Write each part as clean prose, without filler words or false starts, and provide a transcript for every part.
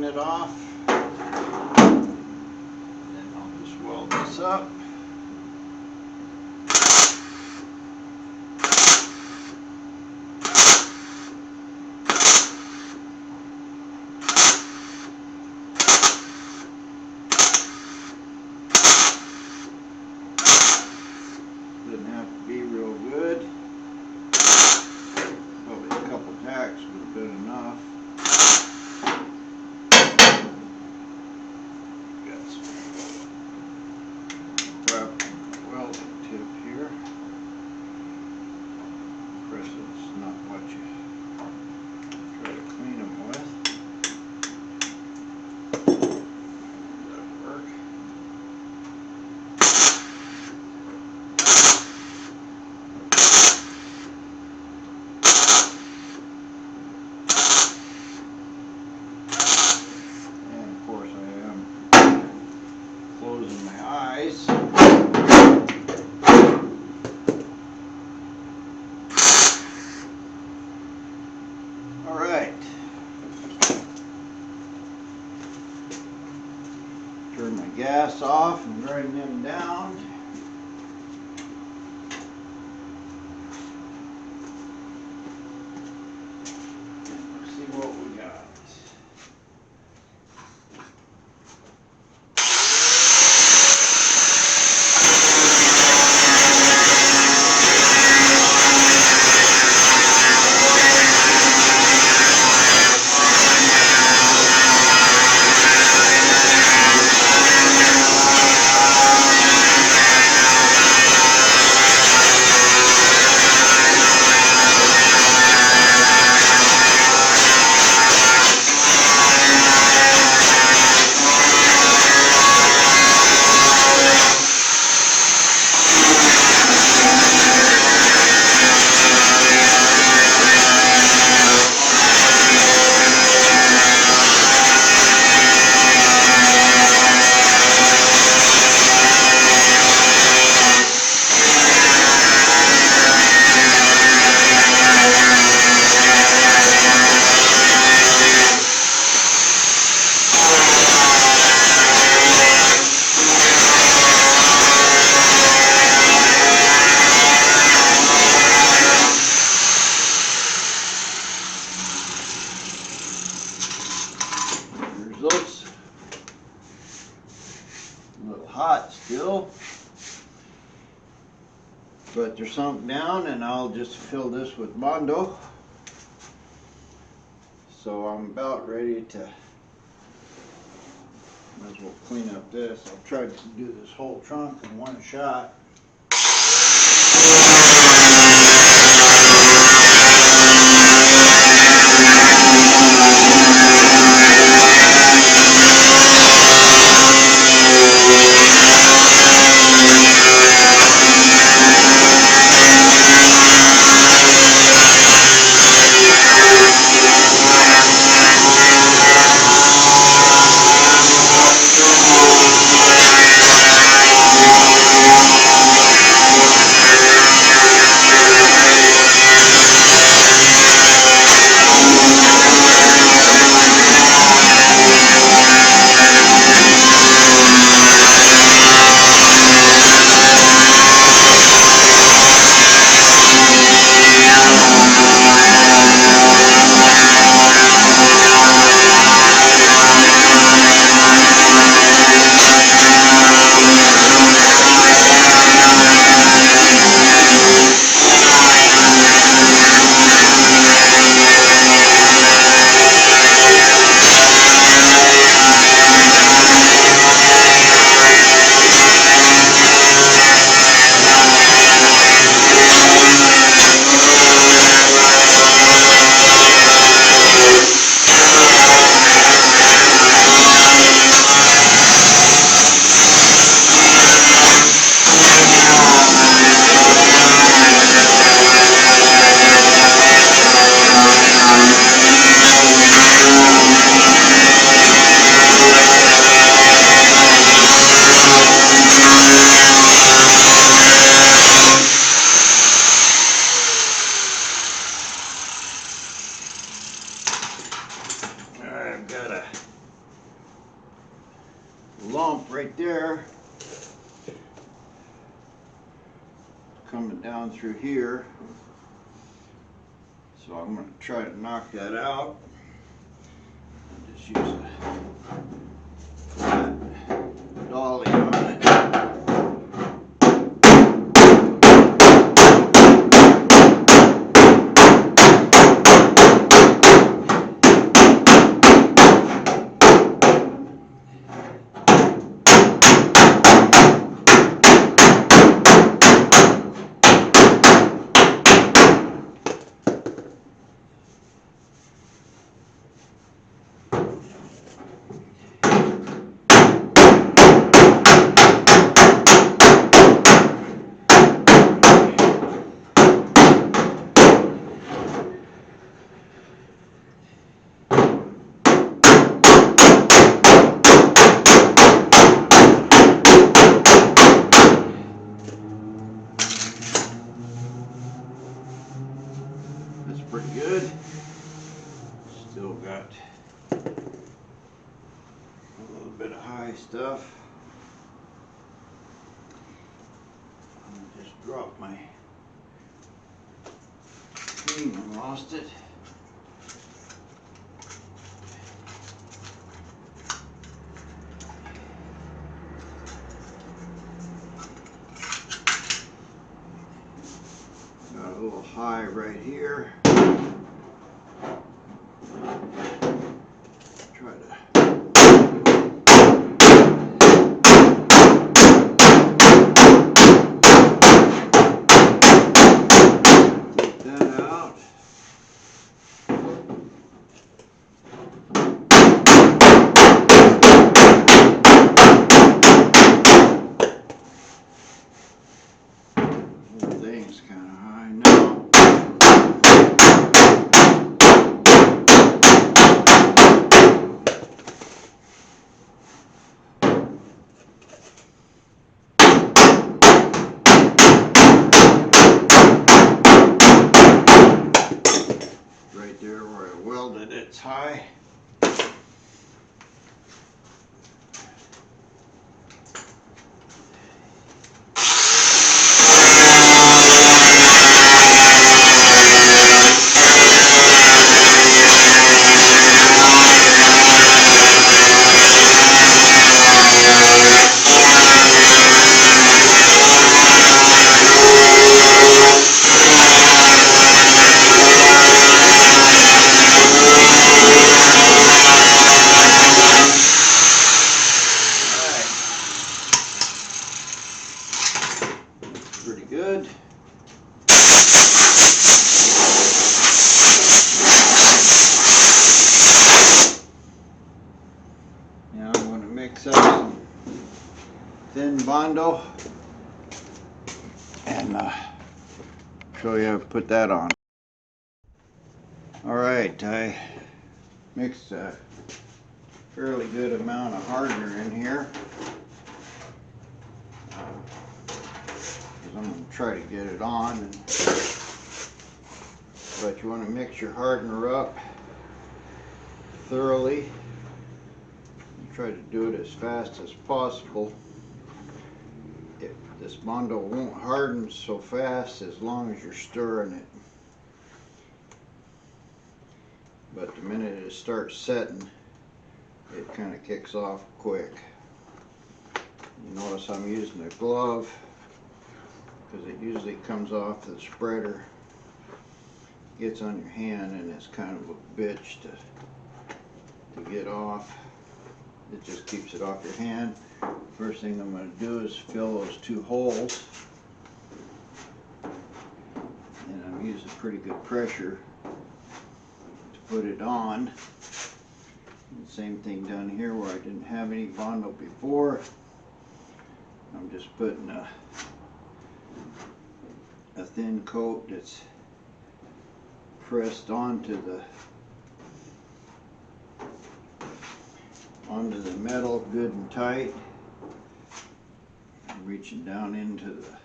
it off. And then I'll just weld this up. Doesn't have to be real good. Probably a couple tacks would have been enough. Got some wrap welding tip here. Of course, it's not what you try to clean them with. That'll work. Closing my eyes. All right. Turn my gas off and grind them down. Let's see what we got. Those a little hot still, but they're sunk down, and I'll just fill this with bondo. So I'm about ready to, might as well clean up this. I'll try to do this whole trunk in one shot. I've got a lump right there coming down through here. So I'm going to try to knock that out. Just use a flat dolly on it. That's pretty good. Still got a little bit of high stuff. I just dropped my thing and lost it. Got a little high right here. Try to take that out. Whole thing's kind of high now. Right there where I welded it's high. Pretty good. Now I'm going to mix up some thin bondo and show you how to put that on. Alright, I mixed a fairly good amount of hardener in here. I'm going to try to get it on, but you want to mix your hardener up thoroughly. You try to do it as fast as possible. This bondo won't harden so fast as long as you're stirring it, but the minute it starts setting, it kind of kicks off quick. You notice I'm using a glove because it usually comes off the spreader, gets on your hand, and it's kind of a bitch to get off. It just keeps it off your hand. First thing I'm going to do is fill those two holes, and I'm using pretty good pressure to put it on. And same thing down here where I didn't have any bondo before. I'm just putting a thin coat that's pressed onto the metal good and tight. I'm reaching down into the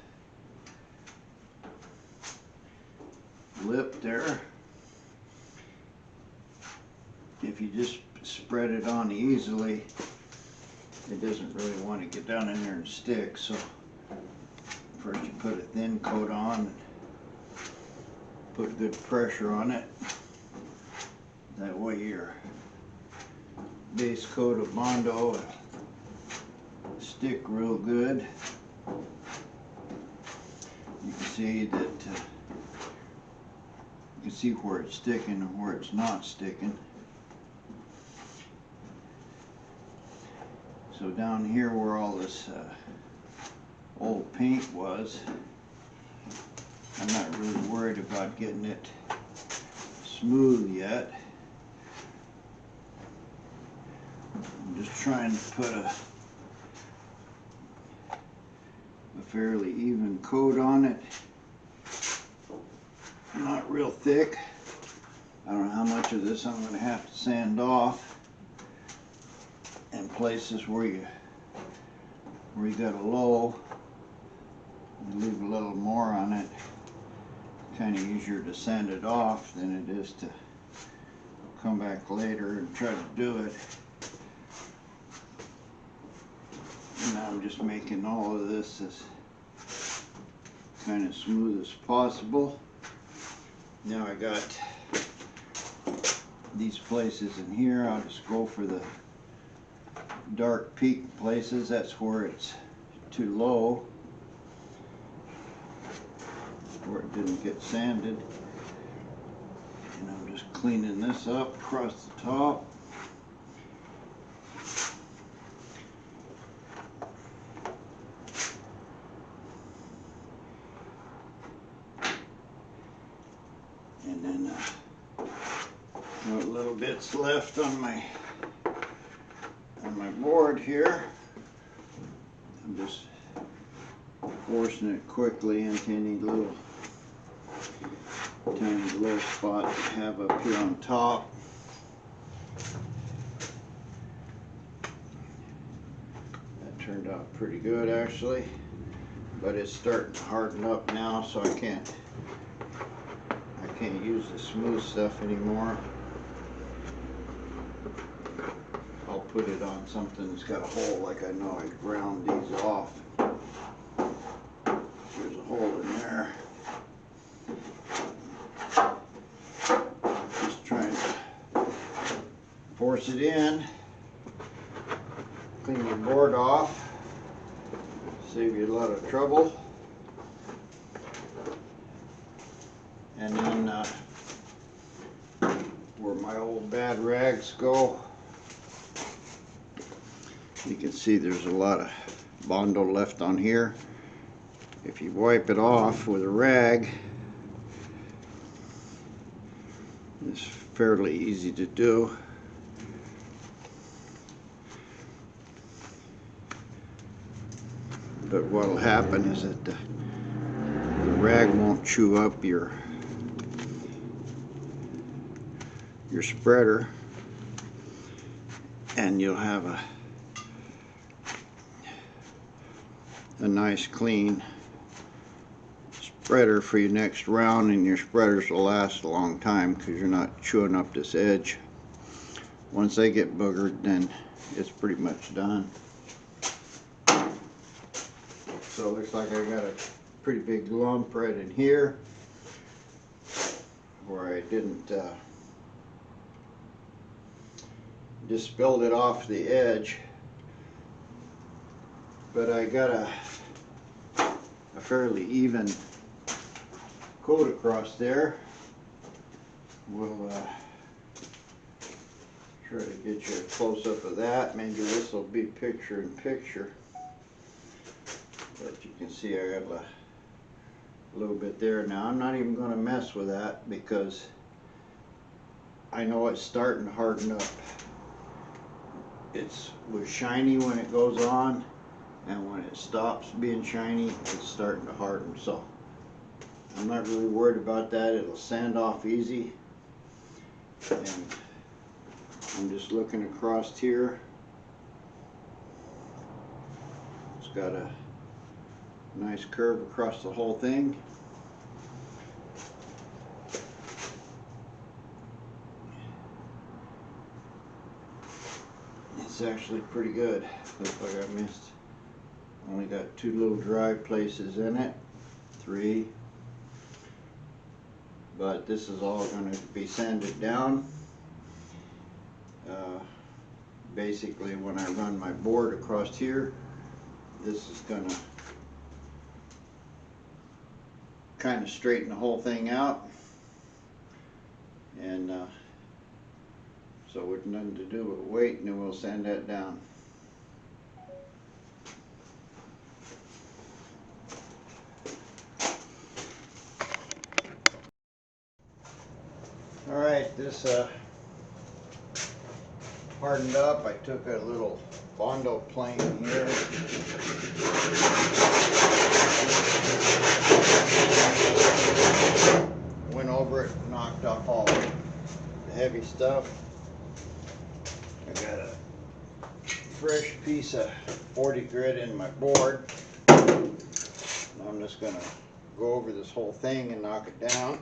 lip there. If you just spread it on easily, it doesn't really want to get down in there and stick, so first you put a thin coat on and put good pressure on it. That way your base coat of bondo will stick real good. You can see that you can see where it's sticking and where it's not sticking. So down here where all this old paint was, I'm not really worried about getting it smooth yet. I'm just trying to put a fairly even coat on it. Not real thick. I don't know how much of this I'm going to have to sand off. And places where you got a low, you leave a little more on it. Kind of easier to sand it off than it is to come back later and try to do it. And I'm just making all of this as kind of smooth as possible. Now I got these places in here. I'll just go for the dark peak places. That's where it's too low, where it didn't get sanded. And I'm just cleaning this up across the top. And then got little bits left on my board here. I'm just forcing it quickly into any little tiny low spot I have up here on top. That turned out pretty good actually, but it's starting to harden up now, so I can't use the smooth stuff anymore. I'll put it on something that's got a hole, like I know I ground these off. There's a hole in there. Just trying to force it in. Clean your board off. Save you a lot of trouble. And then where my old bad rags go, you can see there's a lot of bondo left on here. If you wipe it off with a rag, it's fairly easy to do. But what will happen is that the rag won't chew up your spreader, and you'll have a nice clean spreader for your next round, and your spreaders will last a long time because you're not chewing up this edge. Once they get boogered, then it's pretty much done. So it looks like I got a pretty big lump right in here where I didn't just spilled it off the edge, but I got a fairly even coat across there. We'll try to get you a close-up of that. Maybe this will be picture in picture, but you can see I got a little bit there. Now I'm not even going to mess with that because I know it's starting to harden up. It was shiny when it goes on, and when it stops being shiny, it's starting to harden. So I'm not really worried about that. It'll sand off easy. And I'm just looking across here. It's got a nice curve across the whole thing. It's actually pretty good. Looks like I missed. Only got 2 little dry places in it. 3. But this is all going to be sanded down. Basically, when I run my board across here, this is going to kind of straighten the whole thing out. And so with nothing to do but wait, and then we'll sand that down. Alright, this hardened up. I took a little bondo plane here. Went over it, knocked off all the heavy stuff. I got a fresh piece of 40 grit in my board. I'm just going to go over this whole thing and knock it down.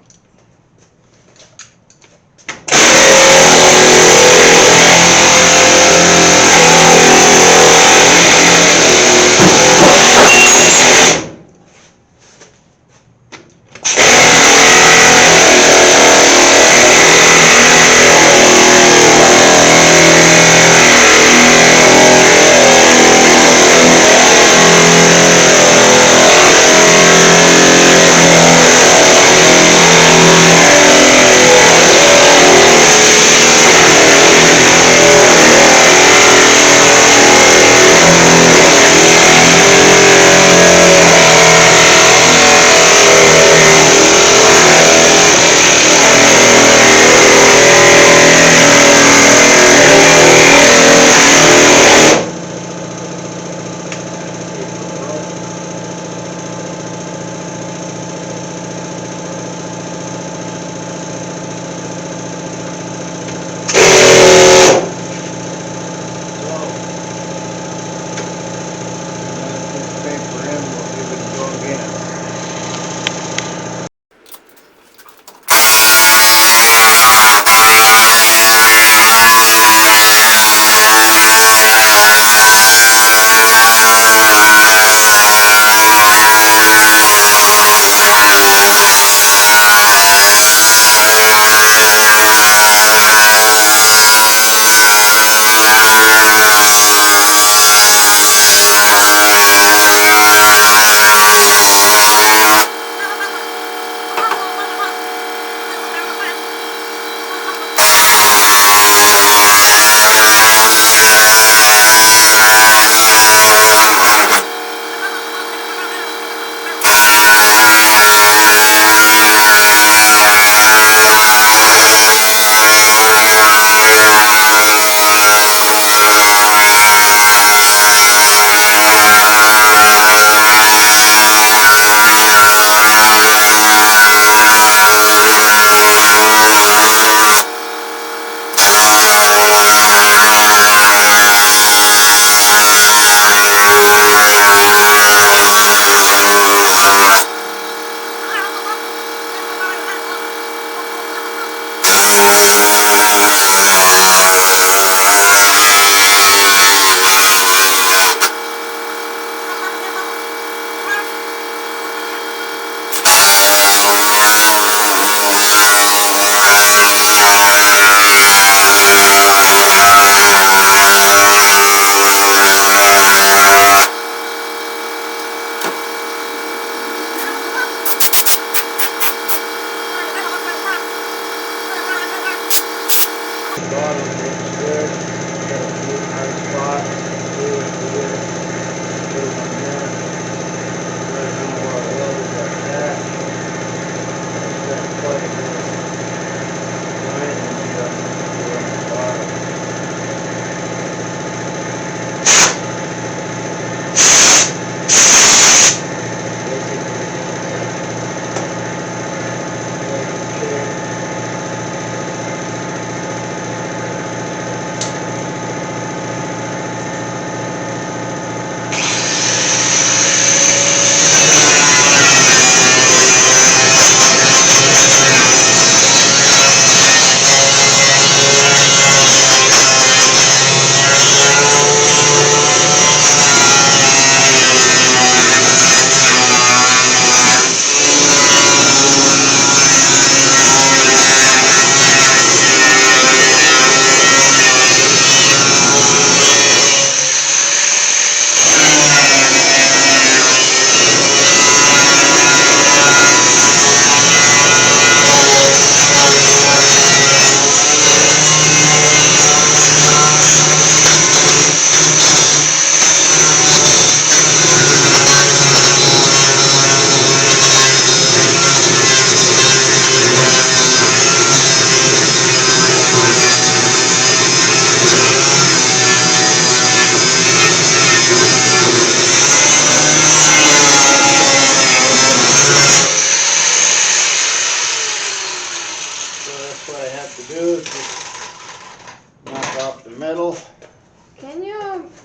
Can you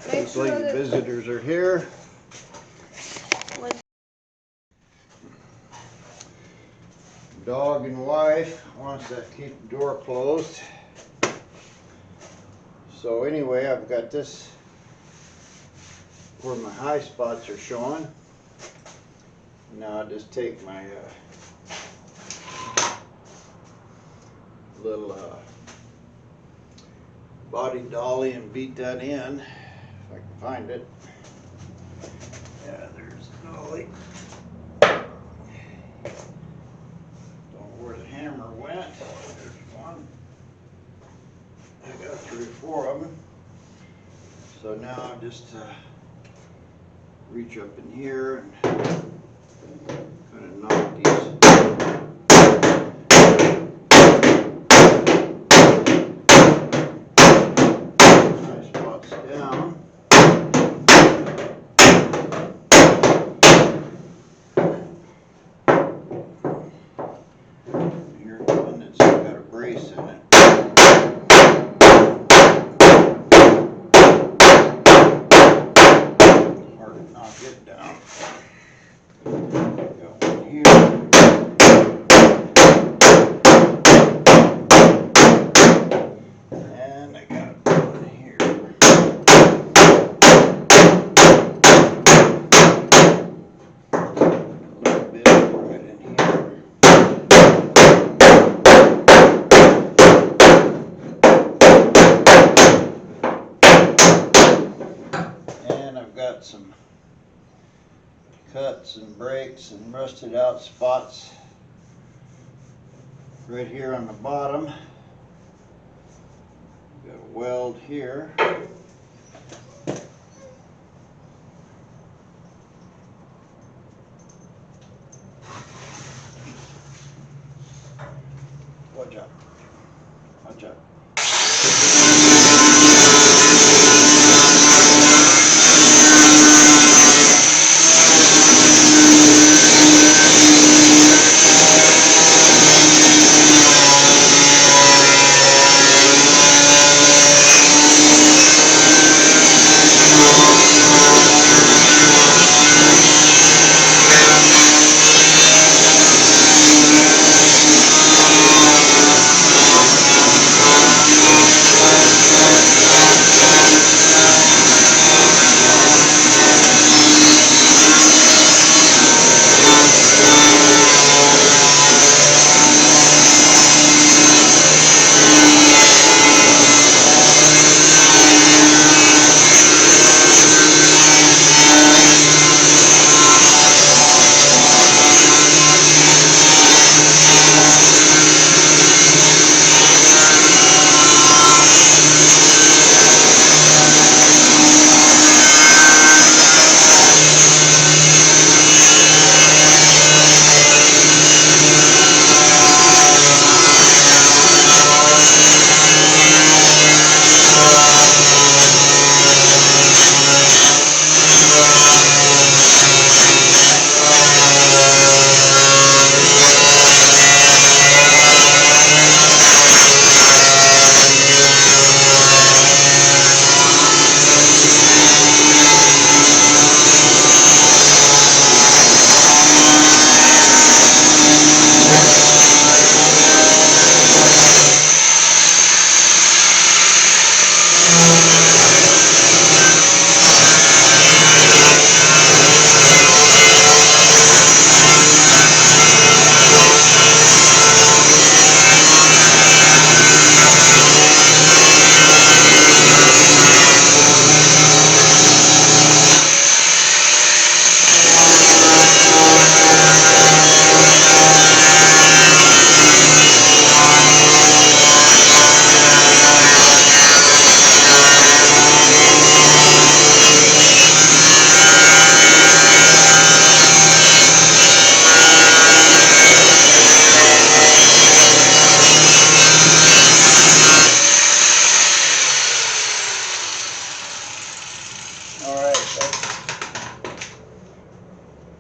make Looks sure like the that visitors are here. when Dog and wife wants to keep the door closed. So anyway, I've got this where my high spots are showing. Now I just take my little body dolly and beat that in, if I can find it. Yeah, there's the dolly. Don't know where the hammer went. There's one. I got 3 or 4 of them. So now I just reach up in here and kind of knock these high spots down. Here's one that's got a brace in it. Hard to knock it down. Got one here. And I got one here. A little bit right in here. And I've got some cuts and breaks and rusted out spots right here on the bottom. Got a weld here. Watch out. Watch out.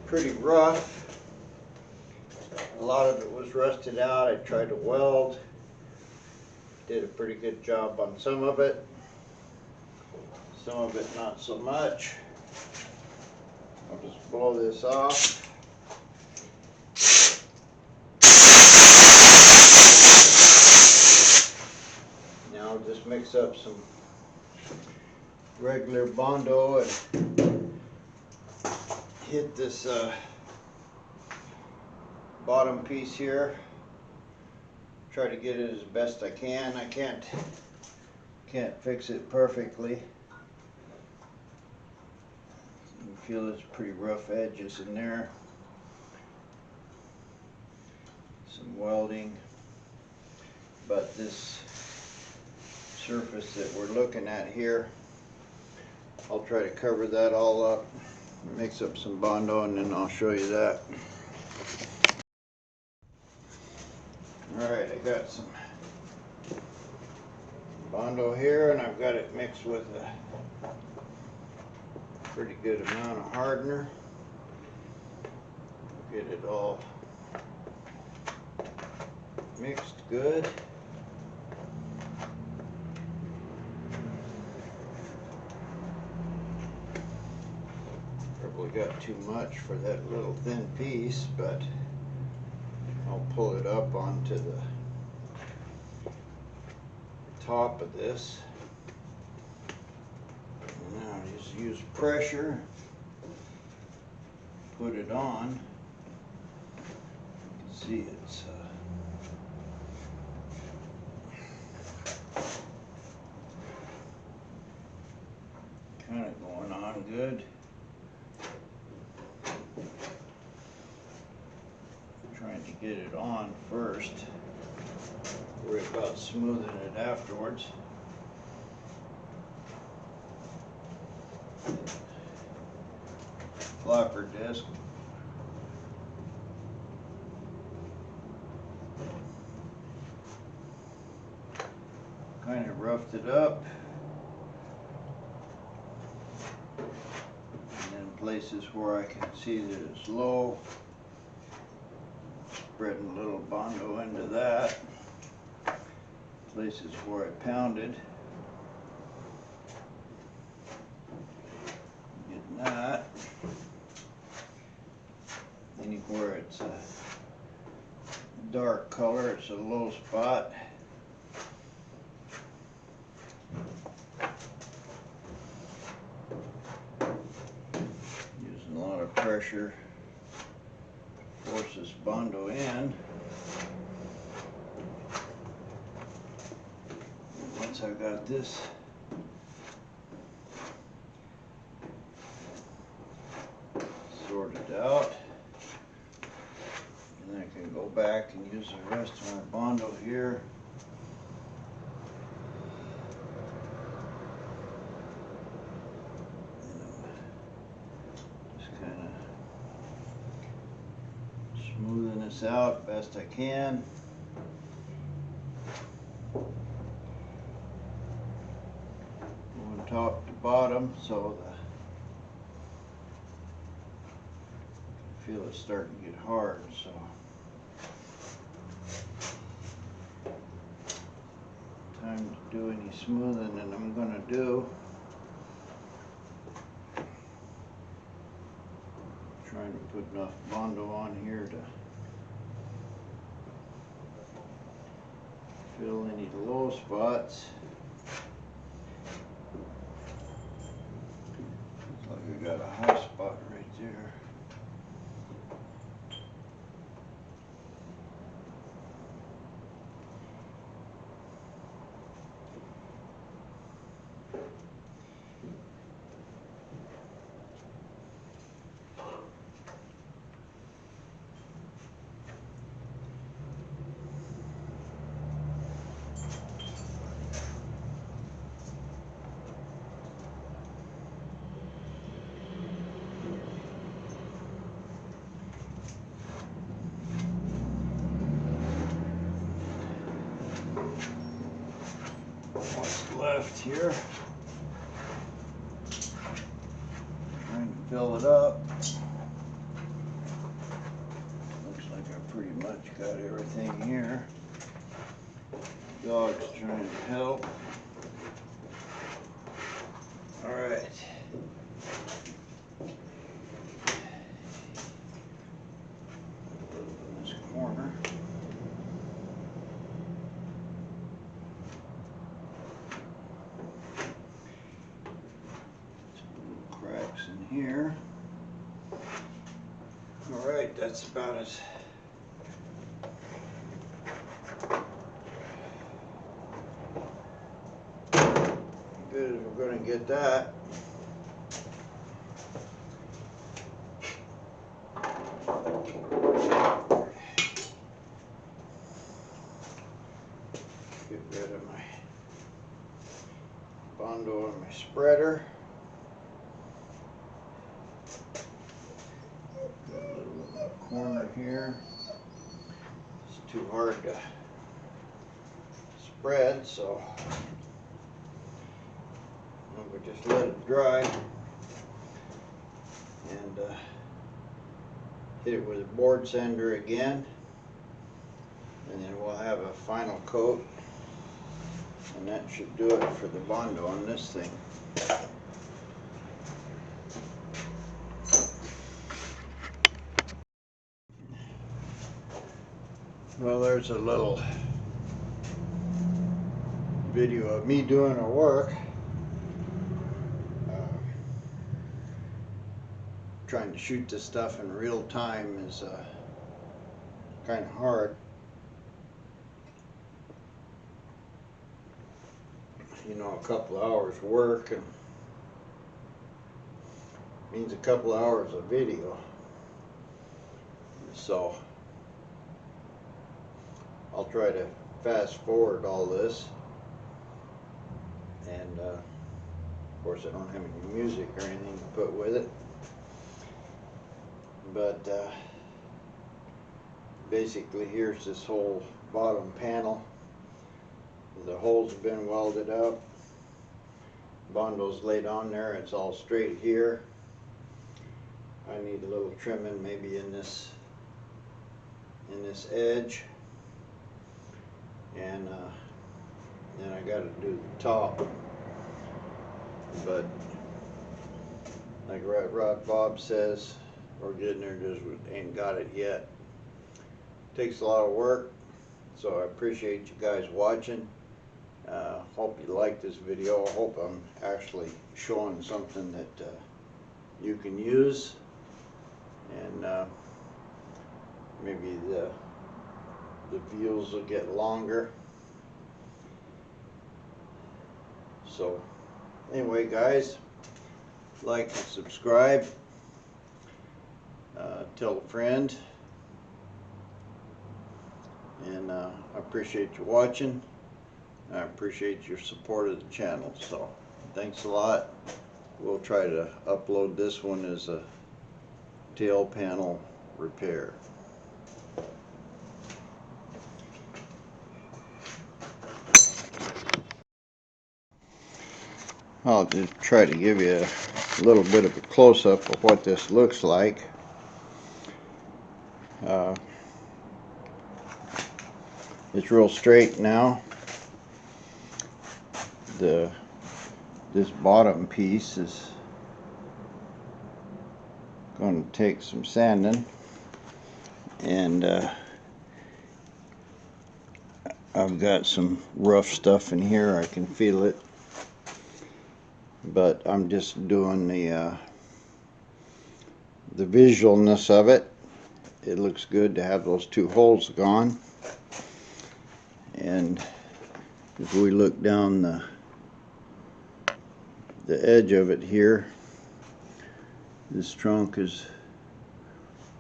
Pretty rough. A lot of it was rusted out. I tried to weld. Did a pretty good job on some of it. some of it not so much. I'll just blow this off. Now I'll just mix up some regular bondo and hit this bottom piece here. Try to get it as best I can. I can't fix it perfectly. You feel there's pretty rough edges in there. Some welding. But this surface that we're looking at here, I'll try to cover that all up, mix up some bondo, and then I'll show you that. Alright, I got some bondo here, and I've got it mixed with a pretty good amount of hardener. Get it all mixed good. Probably got too much for that little thin piece, but I'll pull it up onto the top of this. Now just use pressure, put it on. You can see it's kind of going on good. Trying to get it on first. Worry about smoothing it afterwards. Flapper disc. Kind of roughed it up. And then places where I can see that it's low, spreading a little bondo into that. Places where I pounded, getting that. Anywhere it's a dark color, it's a low spot. Using a lot of pressure, force this bondo in. Once I've got this sorted out, and I can go back and use the rest of my bondo here. Just kind of smoothing this out best I can. Top to bottom, so I feel it's starting to get hard, so time to do any smoothing that I'm gonna do. Trying to put enough bondo on here to fill any low spots. We got a high spot right there. What's left here? Trying to fill it up. Looks like I pretty much got everything here. Dog's trying to help. Alright. here. Alright, that's about as good as we're going to get that. Get rid of my bondo and my spreader. Got a little corner here. It's too hard to spread, so we'll just let it dry and hit it with a board sander again, and then we'll have a final coat, and that should do it for the bondo on this thing. Well, there's a little video of me doing the work. Trying to shoot this stuff in real time is kind of hard. You know, a couple of hours work and means a couple of hours of video. So I'll try to fast forward all this, and of course I don't have any music or anything to put with it, but basically here's this whole bottom panel. The holes have been welded up, bondo's laid on there, it's all straight here. I need a little trimming maybe in this edge, and then I got to do the top, but like Rod Bob says, we're getting there, just ain't got it yet. Takes a lot of work, so I appreciate you guys watching. Hope you like this video. I hope I'm actually showing something that you can use, and maybe the views will get longer. So anyway, guys, like and subscribe, tell a friend, and I appreciate you watching. I appreciate your support of the channel, so thanks a lot. We'll try to upload this one as a tail panel repair. I'll just try to give you a little bit of a close-up of what this looks like. It's real straight now. This bottom piece is going to take some sanding, and I've got some rough stuff in here. I can feel it, but I'm just doing the visualness of it. It looks good to have those two holes gone, and if we look down the edge of it here, this trunk is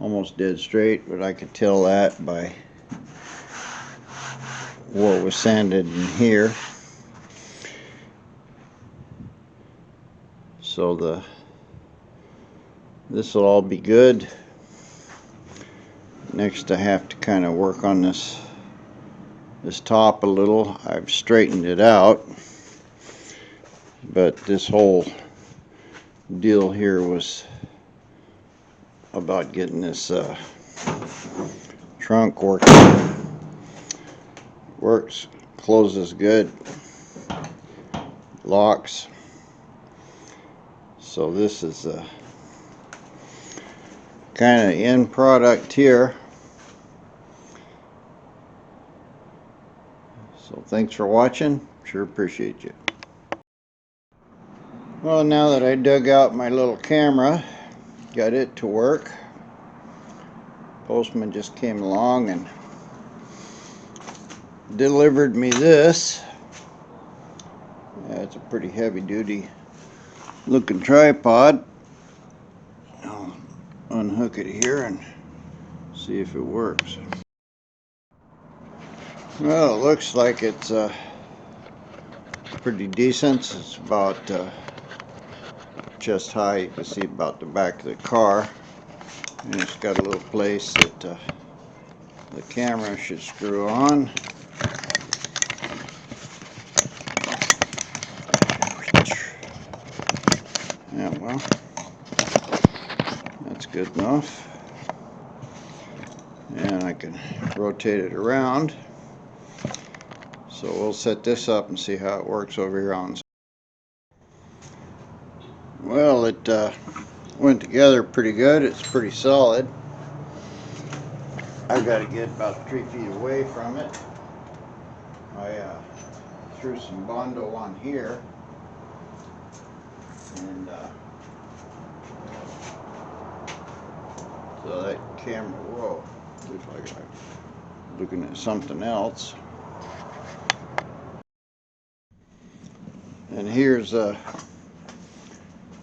almost dead straight, but I could tell that by what was sanded in here. So this will all be good. Next I have to kind of work on this top a little. I've straightened it out, but this whole deal here was about getting this trunk works, closes good, locks. So this is a kind of end product here. So thanks for watching. Sure appreciate you. Well, now that I dug out my little camera, got it to work, postman just came along and delivered me this. It's a pretty heavy duty looking tripod. I'll unhook it here and see if it works. Well, it looks like it's pretty decent. It's about chest high. You can see about the back of the car, and it's got a little place that the camera should screw on. Yeah, well, that's good enough. And I can rotate it around. So we'll set this up and see how it works over here on. Well, it went together pretty good. It's pretty solid. I've got to get about 3 feet away from it. I threw some bondo on here, and so that camera, whoa, looks like I'm looking at something else. And here's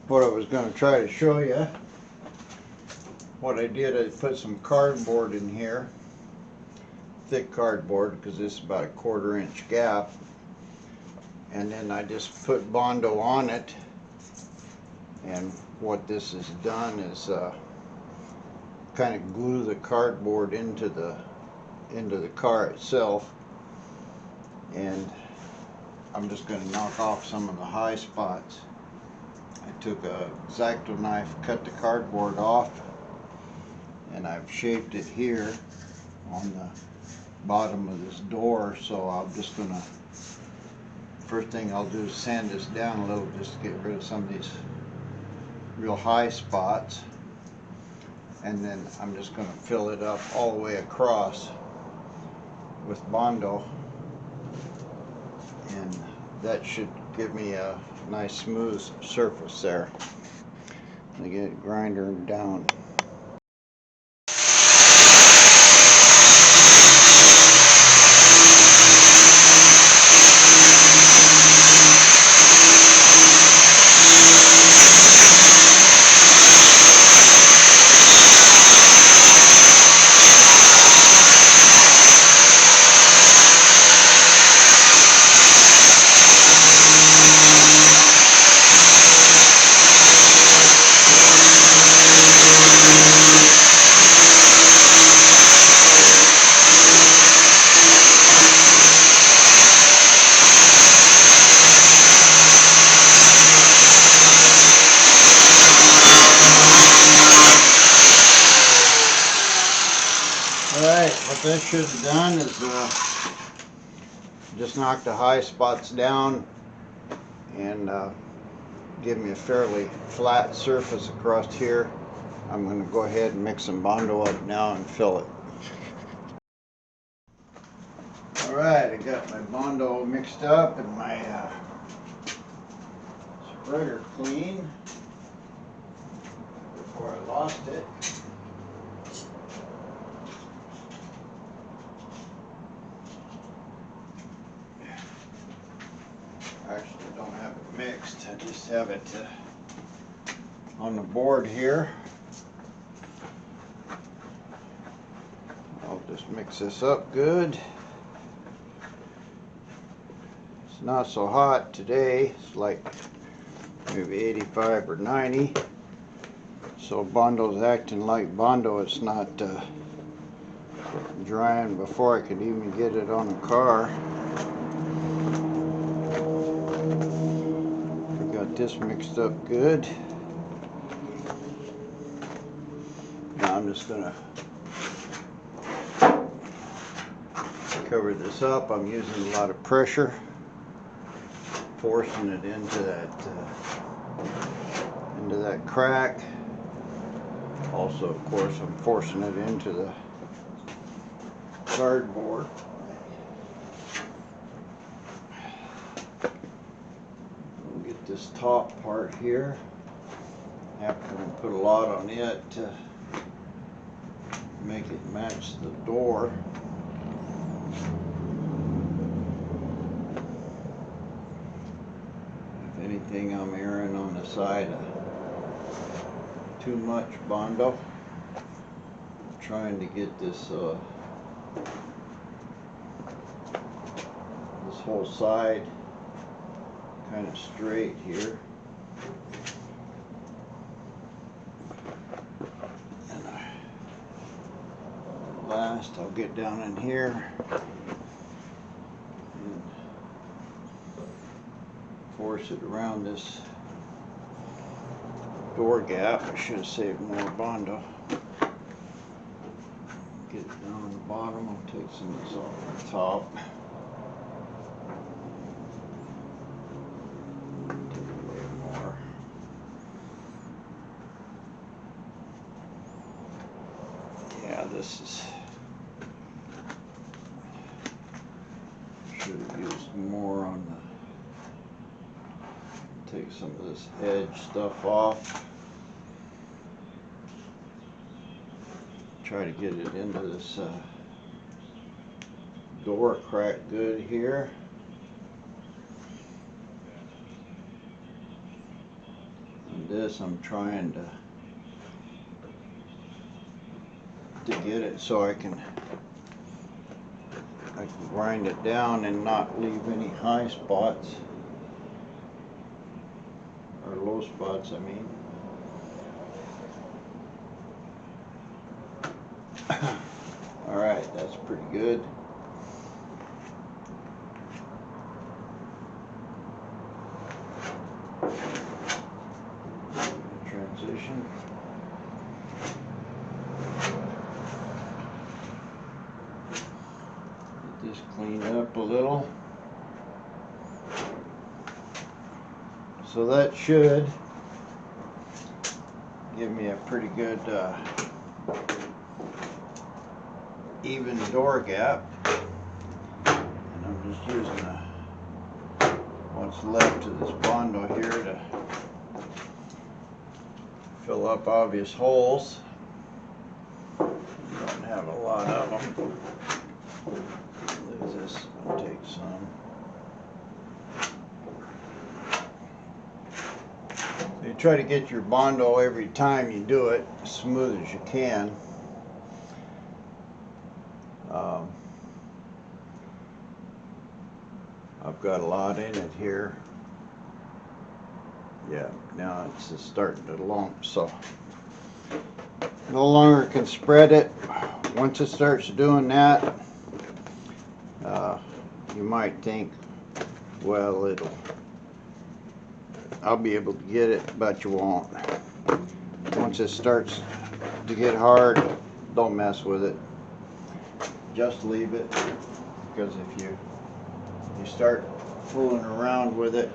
what I was going to try to show you. What I did, I put some cardboard in here, thick cardboard, because this is about a 1/4 inch gap, and then I just put bondo on it. And what this has done is kind of glue the cardboard into the car itself. And I'm just going to knock off some of the high spots. I took a X-Acto knife, cut the cardboard off, and I've shaped it here on the bottom of this door. So I'm just going to, first thing I'll do is sand this down a little just to get rid of some of these real high spots. And then I'm just going to fill it up all the way across with bondo, and that should give me a nice smooth surface there. I get it grinder down. Alright, what this should have done is just knock the high spots down and give me a fairly flat surface across here. I'm going to go ahead and mix some bondo up now and fill it. Alright, I got my bondo mixed up and my spreader clean before I lost it. Actually, I don't have it mixed. I just have it on the board here. I'll just mix this up good. It's not so hot today. It's like maybe 85 or 90. So bondo's acting like bondo. It's not drying before I could even get it on the car. This mixed up good. Now I'm just gonna cover this up. I'm using a lot of pressure, forcing it into that crack. Also, of course, I'm forcing it into the cardboard. This this top part here. After we put a lot on it to make it match the door. If anything, I'm erring on the side of too much bondo. Trying to get this this whole side kind of straight here. And last I'll get down in here and force it around this door gap. I should have saved more bondo. Get it down on the bottom. I'll take some of this off the top. Take away more. Yeah, this is. Should have used more on the. Take some of this edge stuff off. Try to get it into this door crack good here. And this I'm trying to get it so I can grind it down and not leave any high spots or low spots, I mean. Alright, that's pretty good. Transition. Get this cleaned up a little. So that should give me a pretty good even door gap, and I'm just using what's left of this bondo here to fill up obvious holes. Don't have a lot of them. Lose this, I'll take some. So you try to get your bondo every time you do it as smooth as you can. I've got a lot in it here. Yeah, now it's just starting to lump, so no longer can spread it. Once it starts doing that, you might think, well, I'll be able to get it, but you won't. Once it starts to get hard, don't mess with it. Just leave it, because if you start fooling around with it,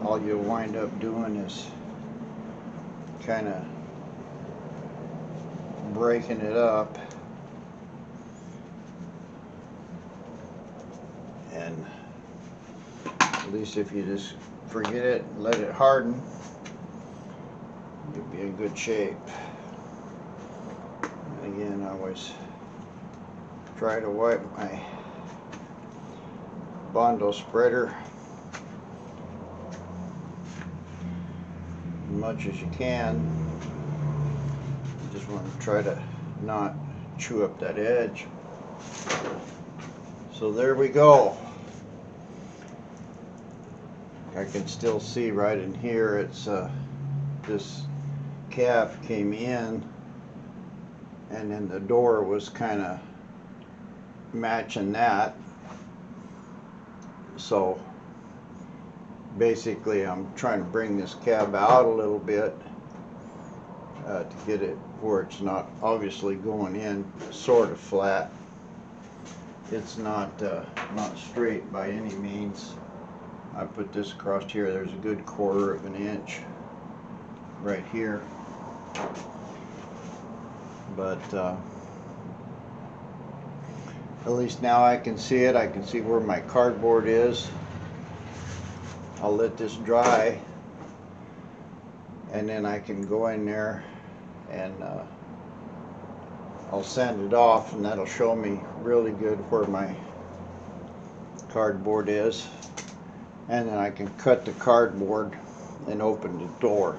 all you'll wind up doing is kind of breaking it up. And at least if you just forget it and let it harden, you'll be in good shape. And again, I always try to wipe my bondo spreader as much as you can. You just want to try to not chew up that edge. So there we go. I can still see right in here, it's this cap came in and then the door was kind of matching that. So basically I'm trying to bring this cab out a little bit to get it where it's not obviously going in sort of flat. It's not straight by any means. I put this across here. There's a good 1/4 of an inch right here, but at least now I can see it. I can see where my cardboard is. I'll let this dry, and then I can go in there and I'll sand it off, and that'll show me really good where my cardboard is. And then I can cut the cardboard and open the door.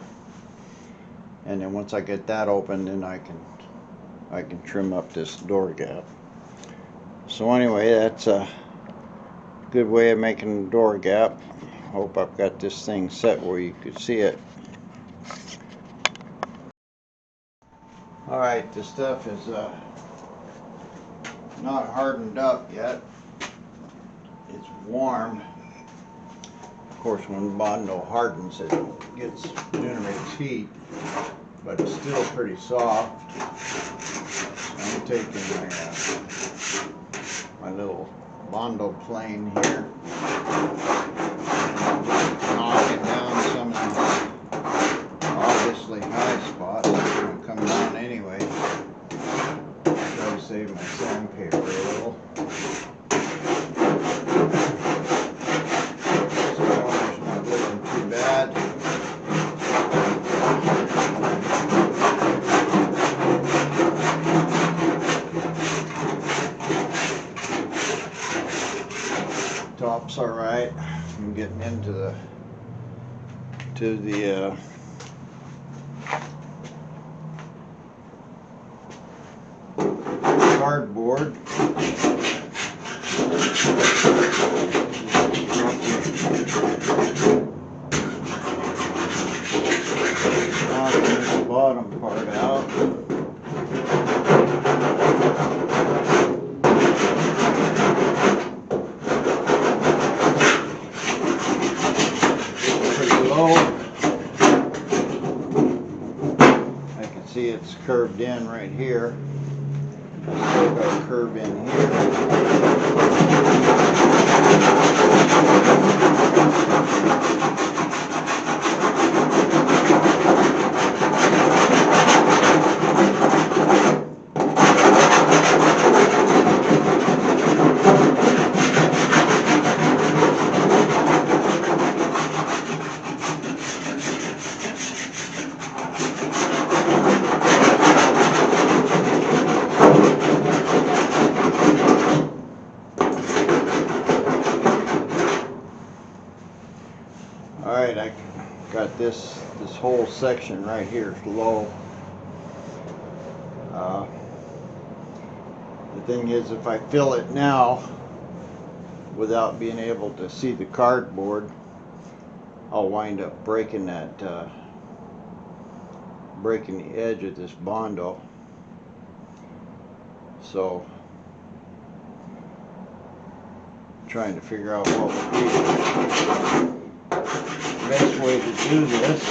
And then once I get that open, then I can trim up this door gap. So anyway, that's a good way of making a door gap. Hope I've got this thing set where you could see it. Alright, this stuff is not hardened up yet. It's warm. Of course, when bondo hardens, it generates heat, but it's still pretty soft. I'm taking my little bondo plane here, knocking down some of these obviously high spots. They're going to come down anyway. Try to save my sandpaper a little. This not looking too bad. Top's all right. I'm getting into the cardboard. Knocking the bottom part out. See, it's curved in right here. I still got a curve in here. Alright, I got this whole section right here is low. The thing is, if I fill it now without being able to see the cardboard, I'll wind up breaking that breaking the edge of this bondo. So I'm trying to figure out what would be the best way to do this.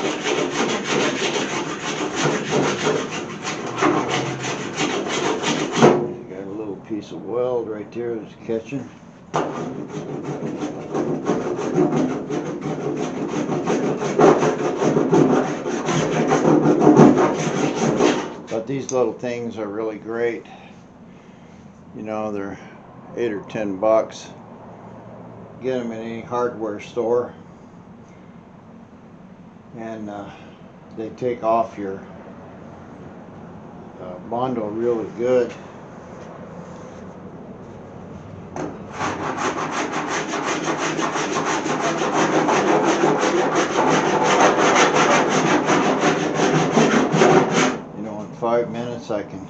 Got a little piece of weld right there that's catching. But these little things are really great. You know, they're $8 or $10. Get them in any hardware store, and they take off your bondo really good. You know, in 5 minutes I can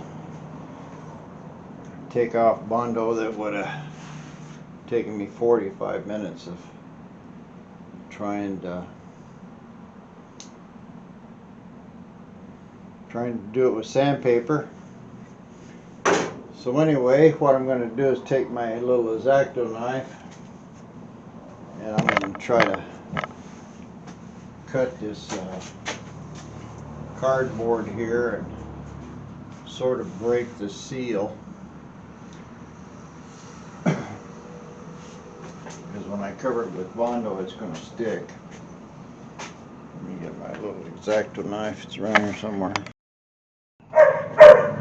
take off bondo that would have taken me 45 minutes of trying to do it with sandpaper. So anyway, what I'm going to do is take my little X-Acto knife, and I'm going to try to cut this cardboard here and sort of break the seal. Because when I cover it with bondo, it's going to stick. Let me get my little X-Acto knife. It's around here somewhere.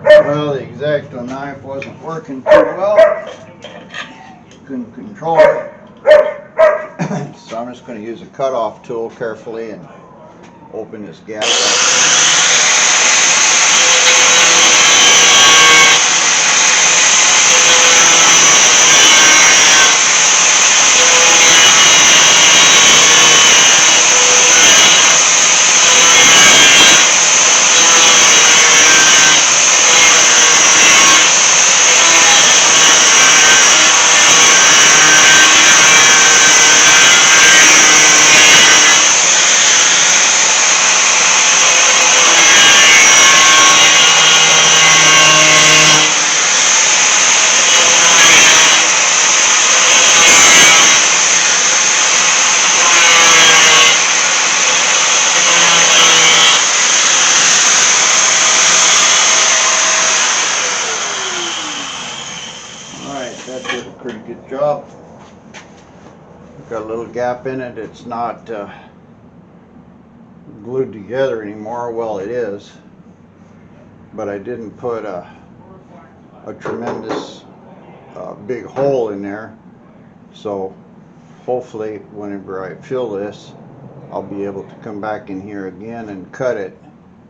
Well, the X-Acto knife wasn't working too well. Couldn't control it. So I'm just going to use a cutoff tool carefully and open this gap up. That did a pretty good job. Got a little gap in it. It's not glued together anymore. Well, it is, but I didn't put a tremendous big hole in there. So hopefully whenever I fill this, I'll be able to come back in here again and cut it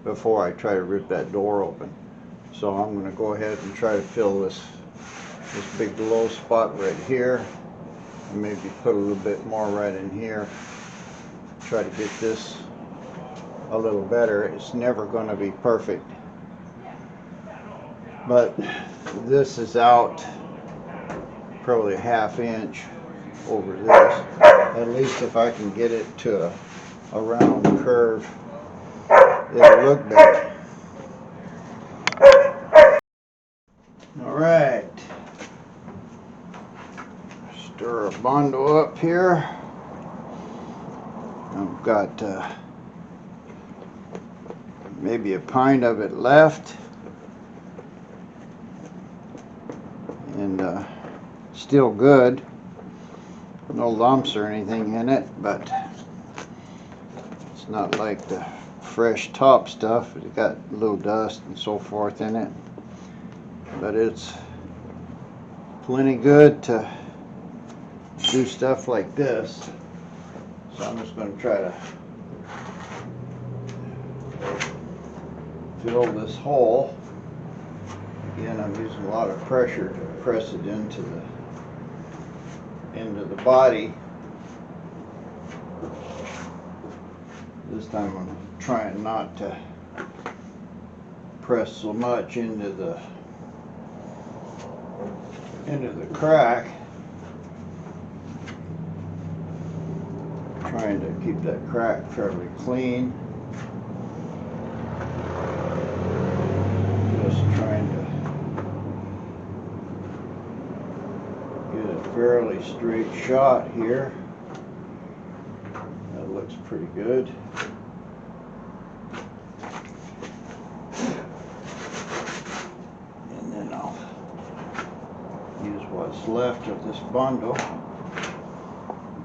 before I try to rip that door open. So I'm going to go ahead and try to fill this big low spot right here, and maybe put a little bit more right in here. Try to get this a little better. It's never going to be perfect, but this is out probably a ½ inch over this. At least if I can get it to a round curve, it'll look better. All right. Stir a bondo up here. I've got maybe a pint of it left, and still good. No lumps or anything in it, but it's not like the fresh top stuff. It's got a little dust and so forth in it, but it's plenty good to do stuff like this. So I'm just going to try to fill this hole. Again, I'm using a lot of pressure to press it into the body. This time I'm trying not to press so much into the crack. Trying to keep that crack fairly clean. Just trying to get a fairly straight shot here. That looks pretty good. And then I'll use what's left of this bondo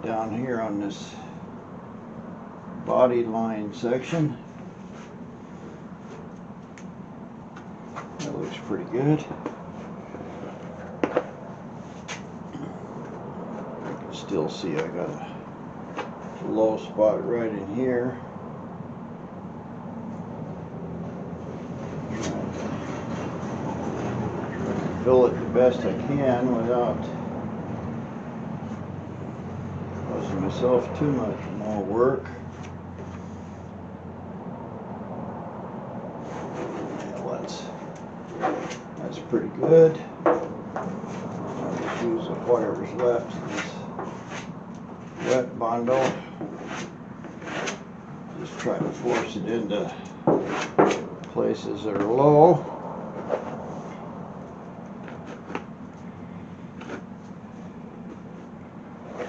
down here on this body line section. That looks pretty good. I can still see I got a low spot right in here. Fill it the best I can without causing myself too much more work. That's pretty good. I'll just use whatever's left of this wet bondo. Just try to force it into places that are low.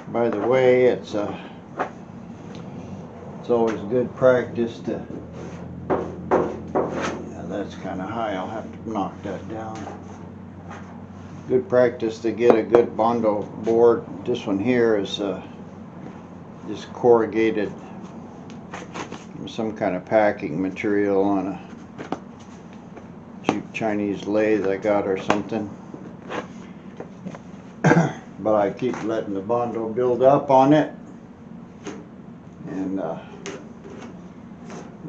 By the way, it's always good practice to, yeah, that's kind of high. I'll have to knock that down. Good practice to get a good bondo board. This one here is just corrugated, some kind of packing material on a cheap Chinese lathe I got or something. But I keep letting the bondo build up on it, and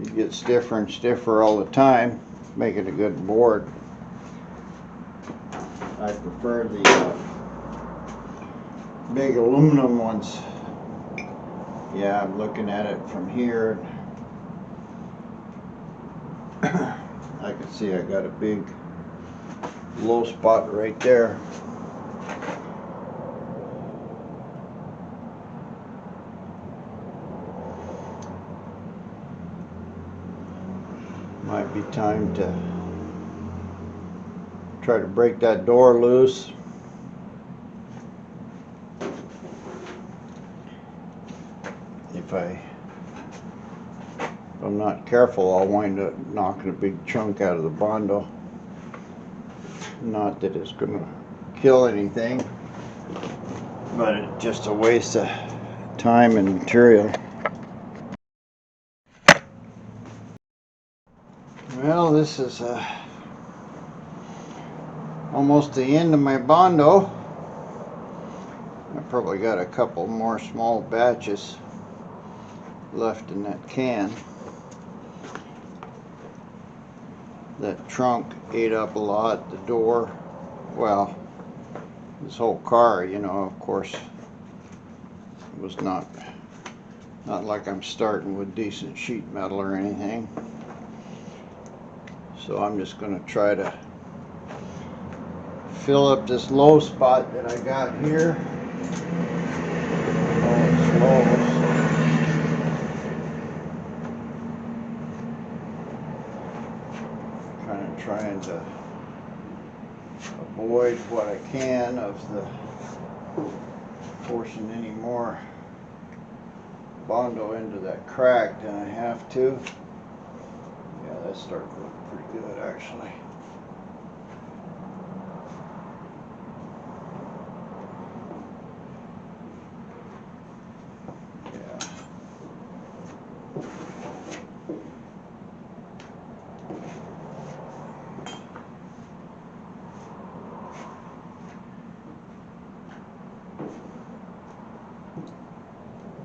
it gets stiffer and stiffer all the time, making a good board. I prefer the big aluminum ones. Yeah, I'm looking at it from here. I can see I got a big low spot right there. Might be time to try to break that door loose. If I'm not careful, I'll wind up knocking a big chunk out of the bondo. Not that it's gonna kill anything, but it's just a waste of time and material. Well, this is almost the end of my bondo. I probably got a couple more small batches left in that can. That trunk ate up a lot. The door, well, this whole car, you know, of course, was not like I'm starting with decent sheet metal or anything. So I'm just going to try to fill up this low spot that I got here. Oh, it's low. Kind of trying to avoid what I can of the forcing any more bondo into that crack than I have to. Yeah, that's starting to look pretty good actually. Yeah.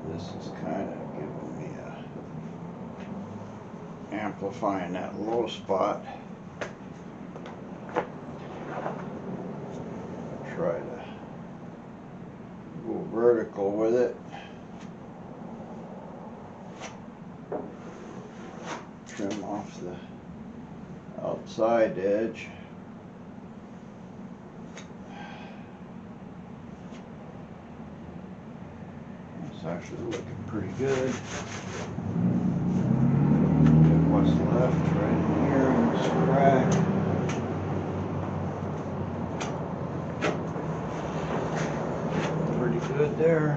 This is kind of giving me amplifying that low spot. Try to go vertical with it. Trim off the outside edge. It's actually looking pretty good. What's left right in here in this crack. Pretty good there.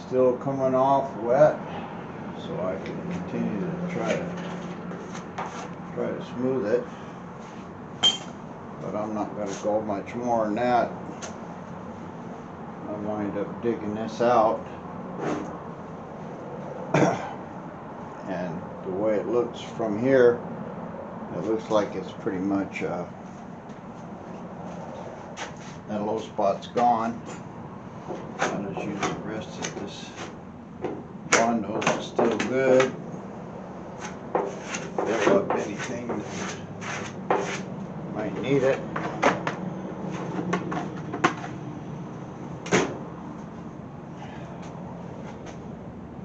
Still coming off wet, so I can continue to try to smooth it, but I'm not going to go much more than that. I wind up digging this out, and the way it looks from here, it looks like it's pretty much that low spot's gone. I'll just use the rest of this bondo. It's still good. Fill up anything that might need it.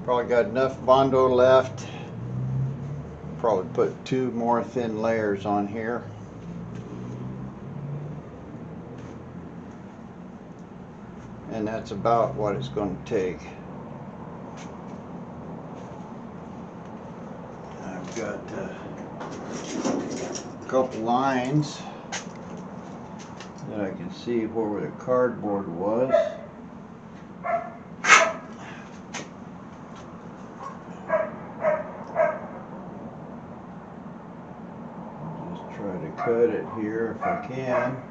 Probably got enough bondo left. Probably put 2 more thin layers on here. And that's about what it's going to take. I've got a couple lines that I can see where the cardboard was. Just try to cut it here if I can.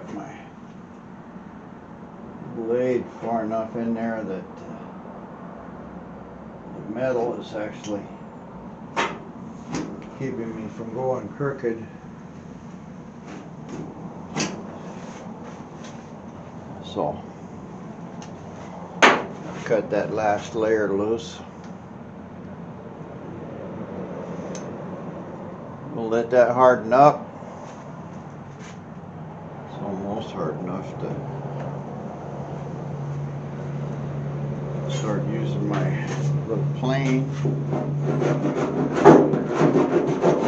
got my blade far enough in there that the metal is actually keeping me from going crooked. So cut that last layer loose. We'll let that harden up. It's almost hard enough to start using my little plane.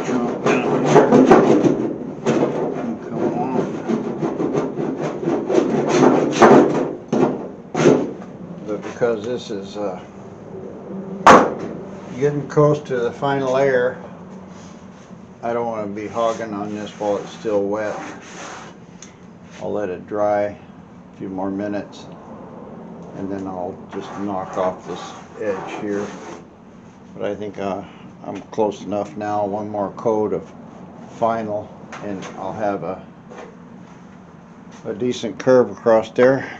Jump down here and come on. But because this is getting close to the final layer, I don't want to be hogging on this while it's still wet. I'll let it dry a few more minutes and then I'll just knock off this edge here. But I think I'm close enough now. One more coat of final and I'll have a decent curve across there.